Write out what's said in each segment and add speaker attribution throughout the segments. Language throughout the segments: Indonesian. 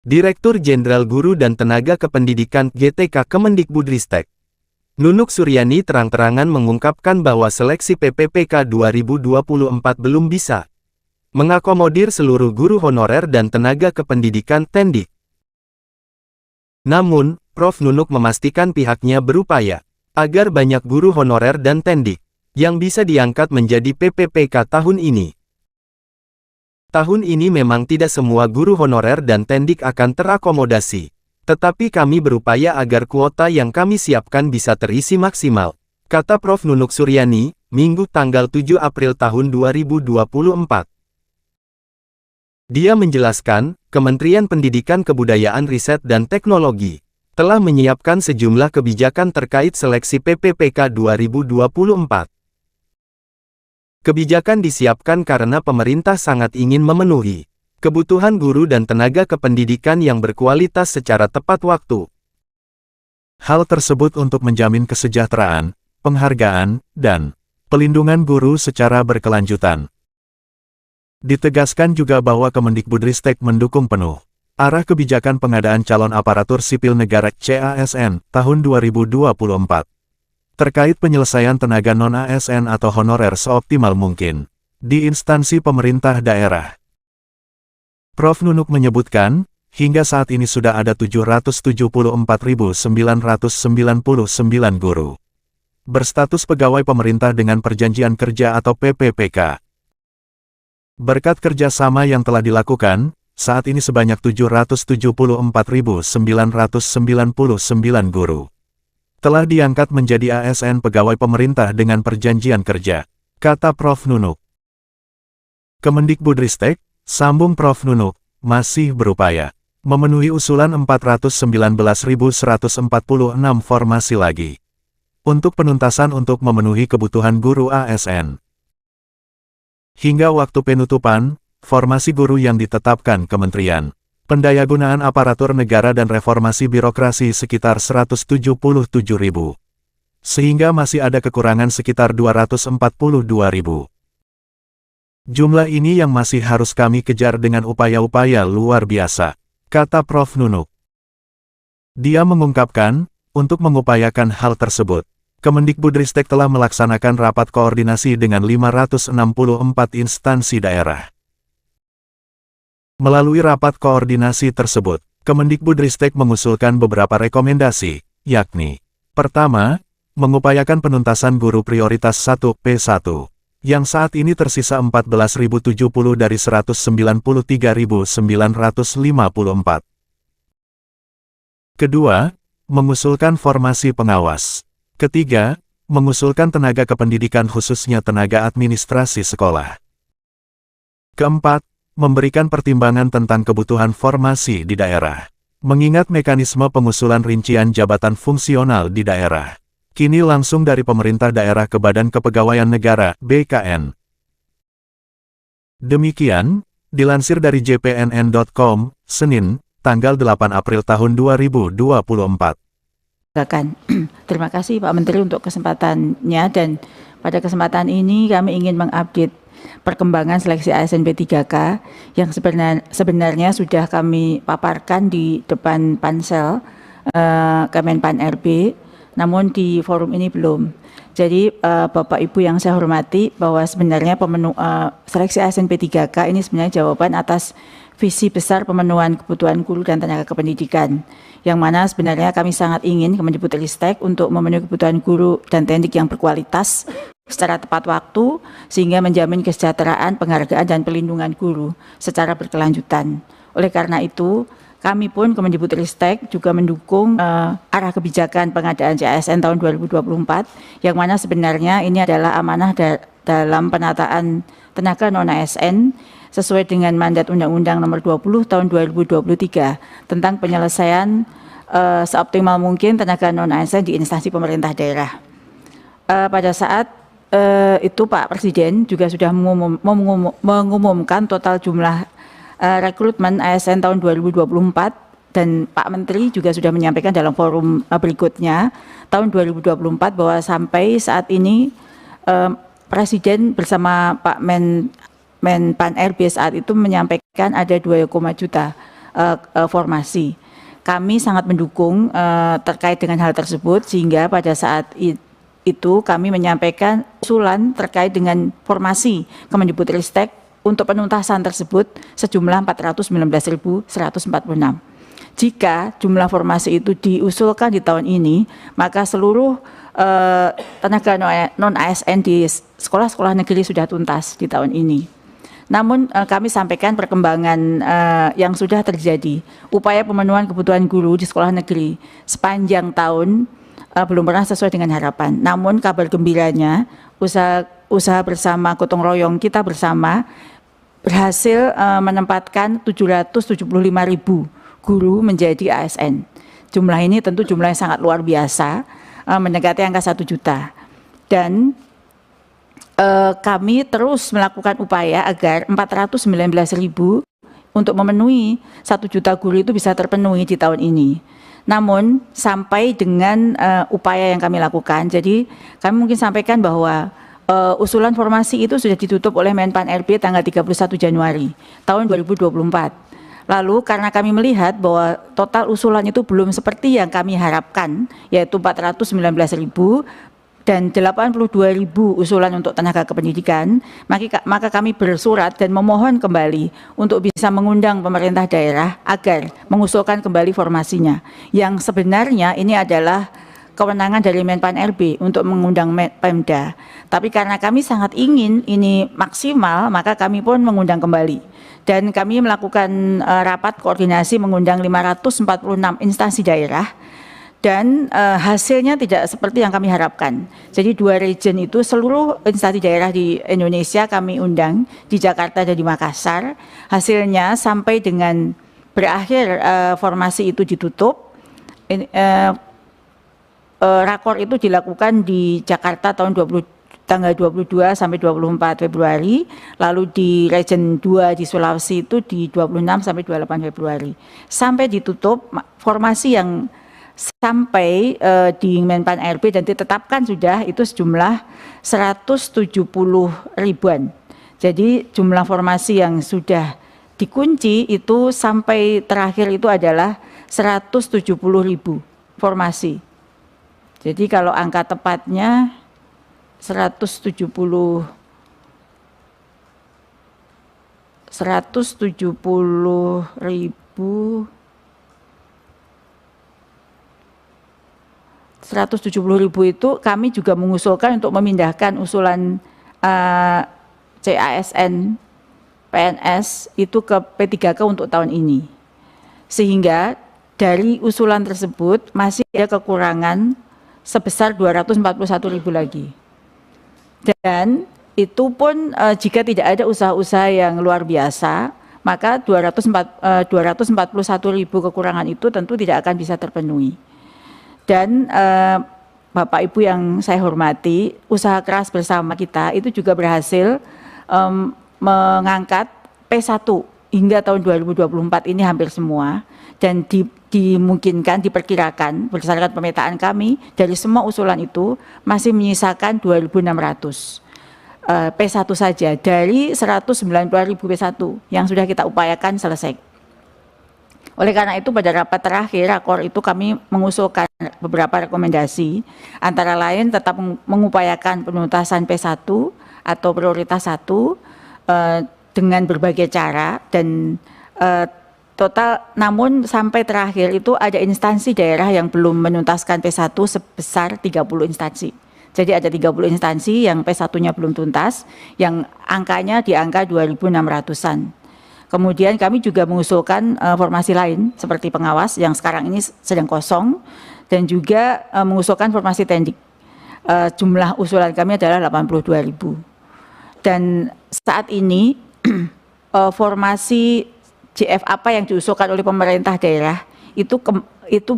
Speaker 1: Direktur Jenderal Guru dan Tenaga Kependidikan GTK Kemendikbudristek, Nunuk Suryani terang-terangan mengungkapkan bahwa seleksi PPPK 2024 belum bisa mengakomodir seluruh guru honorer dan tenaga kependidikan Tendik. Namun, Prof. Nunuk memastikan pihaknya berupaya agar banyak guru honorer dan Tendik yang bisa diangkat menjadi PPPK tahun ini. Tahun ini memang tidak semua guru honorer dan Tendik akan terakomodasi, tetapi kami berupaya agar kuota yang kami siapkan bisa terisi maksimal, kata Prof. Nunuk Suryani, Minggu tanggal 7 April tahun 2024. Dia menjelaskan, Kementerian Pendidikan Kebudayaan Riset dan Teknologi telah menyiapkan sejumlah kebijakan terkait seleksi PPPK 2024. Kebijakan disiapkan karena pemerintah sangat ingin memenuhi kebutuhan guru dan tenaga kependidikan yang berkualitas secara tepat waktu.
Speaker 2: Hal tersebut untuk menjamin kesejahteraan, penghargaan, dan pelindungan guru secara berkelanjutan. Ditegaskan juga bahwa Kemendikbudristek mendukung penuh arah kebijakan pengadaan calon aparatur sipil negara (CASN) tahun 2024. Terkait penyelesaian tenaga non-ASN atau honorer seoptimal mungkin di instansi pemerintah daerah. Prof. Nunuk menyebutkan, hingga saat ini sudah ada 774.999 guru berstatus pegawai pemerintah dengan perjanjian kerja atau PPPK. Berkat kerjasama yang telah dilakukan, saat ini sebanyak 774.999 guru telah diangkat menjadi ASN pegawai pemerintah dengan perjanjian kerja, kata Prof. Nunuk. Kemendikbudristek, sambung Prof. Nunuk, masih berupaya memenuhi usulan 419.146 formasi lagi untuk penuntasan untuk memenuhi kebutuhan guru ASN. Hingga waktu penutupan, formasi guru yang ditetapkan Kementerian Pendayagunaan Aparatur Negara dan Reformasi Birokrasi sekitar 177.000. Sehingga masih ada kekurangan sekitar 242.000. Jumlah ini yang masih harus kami kejar dengan upaya-upaya luar biasa, kata Prof. Nunuk. Dia mengungkapkan, untuk mengupayakan hal tersebut, Kemendikbudristek telah melaksanakan rapat koordinasi dengan 564 instansi daerah. Melalui rapat koordinasi tersebut, Kemendikbudristek mengusulkan beberapa rekomendasi, yakni: pertama, mengupayakan penuntasan guru prioritas 1P1, yang saat ini tersisa 14.070 dari 193.954. Kedua, mengusulkan formasi pengawas. Ketiga, mengusulkan tenaga kependidikan khususnya tenaga administrasi sekolah. Keempat, memberikan pertimbangan tentang kebutuhan formasi di daerah. Mengingat mekanisme pengusulan rincian jabatan fungsional di daerah kini langsung dari pemerintah daerah ke Badan Kepegawaian Negara (BKN). Demikian, dilansir dari jpnn.com, Senin, tanggal 8 April tahun 2024.
Speaker 3: Terima kasih Pak Menteri untuk kesempatannya, dan pada kesempatan ini kami ingin mengupdate perkembangan seleksi ASN P3K yang sebenarnya sudah kami paparkan di depan Pansel Kemenpan RB, namun di forum ini belum. Jadi Bapak Ibu yang saya hormati, bahwa sebenarnya seleksi ASN P3K ini sebenarnya jawaban atas visi besar pemenuhan kebutuhan guru dan tenaga kependidikan, yang mana sebenarnya kami sangat ingin Kemendikbudristek untuk memenuhi kebutuhan guru dan Tendik yang berkualitas secara tepat waktu, sehingga menjamin kesejahteraan, penghargaan, dan pelindungan guru secara berkelanjutan. Oleh karena itu, kami pun Kemendikbudristek juga mendukung arah kebijakan pengadaan CASN tahun 2024, yang mana sebenarnya ini adalah amanah dalam penataan tenaga non-ASN sesuai dengan mandat Undang-Undang Nomor 20 Tahun 2023 tentang penyelesaian seoptimal mungkin tenaga non-ASN di instansi pemerintah daerah. Pada saat itu Pak Presiden juga sudah mengumumkan total jumlah rekrutmen ASN tahun 2024, dan Pak Menteri juga sudah menyampaikan dalam forum berikutnya tahun 2024 bahwa sampai saat ini Presiden bersama Pak Menpan RB saat itu menyampaikan ada 2, juta formasi. Kami sangat mendukung terkait dengan hal tersebut, sehingga pada saat itu kami menyampaikan usulan terkait dengan formasi Kemendikbudristek untuk penuntasan tersebut sejumlah 419.146. Jika jumlah formasi itu diusulkan di tahun ini, maka seluruh tenaga non-ASN di sekolah-sekolah negeri sudah tuntas di tahun ini. Namun kami sampaikan perkembangan yang sudah terjadi. Upaya pemenuhan kebutuhan guru di sekolah negeri sepanjang tahun belum pernah sesuai dengan harapan. Namun kabar gembiranya, usaha bersama gotong royong kita bersama berhasil menempatkan 775.000 guru menjadi ASN. Jumlah ini tentu jumlah yang sangat luar biasa, mendekati angka 1 juta. Dan kami terus melakukan upaya agar 419.000 untuk memenuhi 1 juta guru itu bisa terpenuhi di tahun ini. Namun sampai dengan upaya yang kami lakukan, jadi kami mungkin sampaikan bahwa usulan formasi itu sudah ditutup oleh Menpan RB tanggal 31 Januari tahun 2024. Lalu karena kami melihat bahwa total usulan itu belum seperti yang kami harapkan, yaitu 419.000 dan 82.000 usulan untuk tenaga kependidikan, maka kami bersurat dan memohon kembali untuk bisa mengundang pemerintah daerah agar mengusulkan kembali formasinya. Yang sebenarnya ini adalah kewenangan dari Menpan RB untuk mengundang Pemda. Tapi karena kami sangat ingin ini maksimal, maka kami pun mengundang kembali. Dan kami melakukan rapat koordinasi mengundang 546 instansi daerah, dan hasilnya tidak seperti yang kami harapkan. Jadi 2 region itu seluruh instansi daerah di Indonesia kami undang, di Jakarta dan di Makassar. Hasilnya sampai dengan berakhir formasi itu ditutup, rakor itu dilakukan di Jakarta tanggal 22 sampai 24 Februari, lalu di Region 2 di Sulawesi itu di 26 sampai 28 Februari. Sampai ditutup formasi yang sampai di Menpan RB dan ditetapkan sudah itu sejumlah 170 ribuan. Jadi jumlah formasi yang sudah dikunci itu sampai terakhir itu adalah 170.000 formasi. Jadi kalau angka tepatnya 170.000 itu kami juga mengusulkan untuk memindahkan usulan CASN PNS itu ke P3K untuk tahun ini. Sehingga dari usulan tersebut masih ada kekurangan sebesar 241.000 lagi. Dan itu pun jika tidak ada usaha-usaha yang luar biasa, maka 241.000 kekurangan itu tentu tidak akan bisa terpenuhi. Dan Bapak Ibu yang saya hormati, usaha keras bersama kita itu juga berhasil mengangkat P1 hingga tahun 2024 ini hampir semua, dan dimungkinkan, diperkirakan berdasarkan pemetaan kami dari semua usulan itu masih menyisakan 2.600 P1 saja dari 190.000 P1 yang sudah kita upayakan selesai. Oleh karena itu pada rapat terakhir rakor itu kami mengusulkan beberapa rekomendasi, antara lain tetap mengupayakan penuntasan P1 atau prioritas 1 dengan berbagai cara, dan total, namun sampai terakhir itu ada instansi daerah yang belum menuntaskan P1 sebesar 30 instansi. Jadi ada 30 instansi yang P1-nya belum tuntas, yang angkanya di angka 2.600-an. Kemudian kami juga mengusulkan formasi lain seperti pengawas yang sekarang ini sedang kosong, dan juga mengusulkan formasi tendik. Jumlah usulan kami adalah 82.000. Dan saat ini formasi JF apa yang diusulkan oleh pemerintah daerah itu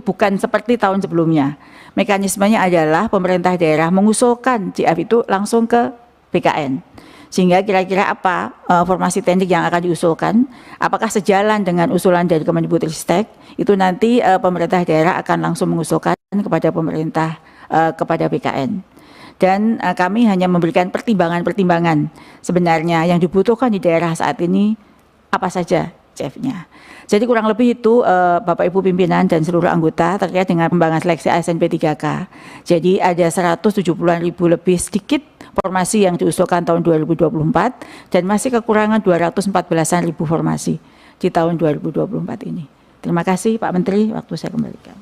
Speaker 3: bukan seperti tahun sebelumnya. Mekanismenya adalah pemerintah daerah mengusulkan JF itu langsung ke BKN. Sehingga kira-kira apa formasi tendik yang akan diusulkan, apakah sejalan dengan usulan dari Kemendikbudristek, itu nanti pemerintah daerah akan langsung mengusulkan kepada pemerintah, kepada BKN. Dan kami hanya memberikan pertimbangan-pertimbangan sebenarnya yang dibutuhkan di daerah saat ini apa saja CF-nya. Jadi kurang lebih itu Bapak Ibu pimpinan dan seluruh anggota terkait dengan pengembangan seleksi ASN P3K. Jadi ada 170-an ribu lebih sedikit formasi yang diusulkan tahun 2024 dan masih kekurangan 214-an ribu formasi di tahun 2024 ini. Terima kasih Pak Menteri, waktu saya kembalikan.